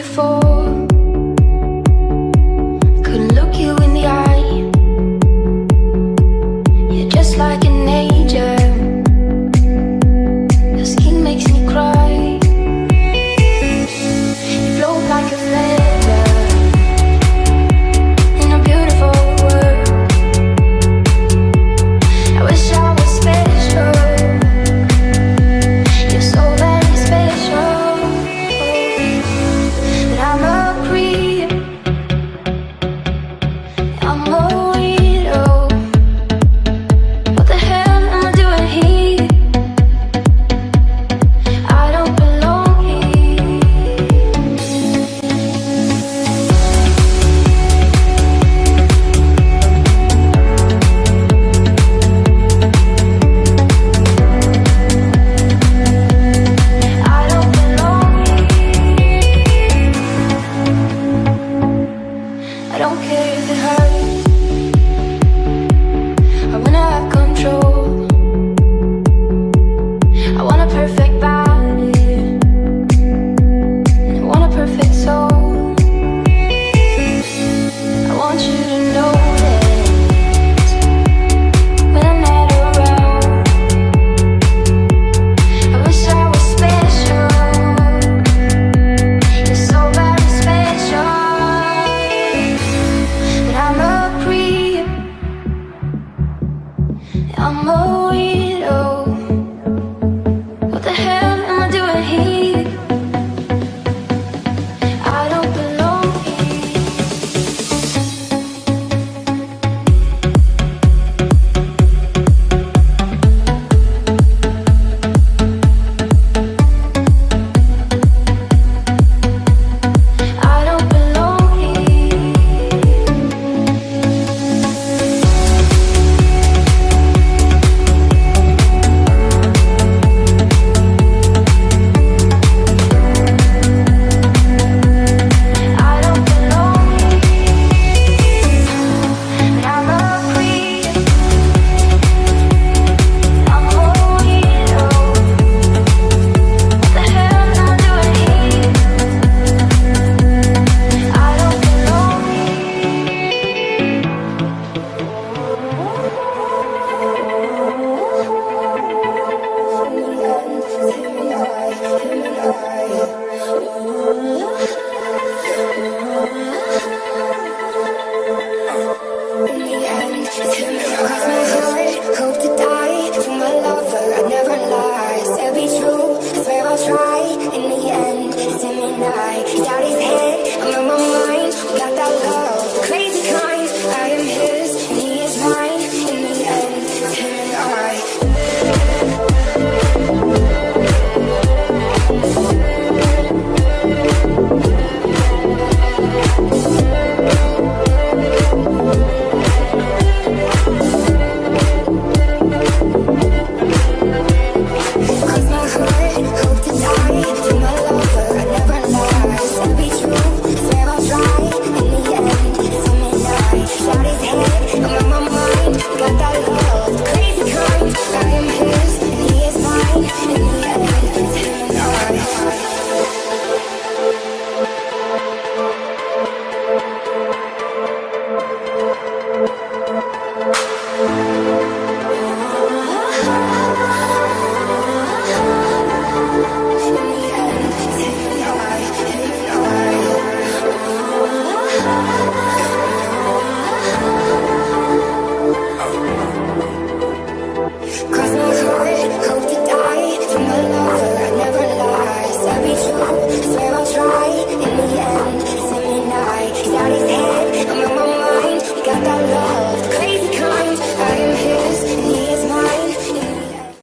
before. Couldn't look you in the eye. You're just like an angel. Your skin makes me cry. You float like a feather in a beautiful world. I wish I was special. You're so very special. But I'm a creep. I'm a weirdo. What the hell am I doing here? I don't belong here. I don't belong here. I don't care if it hurts. I wanna have control. I want a perfect body. And I want a perfect soul. I want you to know that when I'm not around, I wish I was special. You're so very special. But I'm a creep. I'm a weirdo. What the hell am I doing here? I don't belong here. I don't belong here. I don't belong here. But I'm a creep. I'm a weirdo. What the hell am I doing here? I don't belong Hope to die for my lover. I never lie. Said be true. I swear I'll try. In the end, it's him and I. He's out his head. I'm on my mind.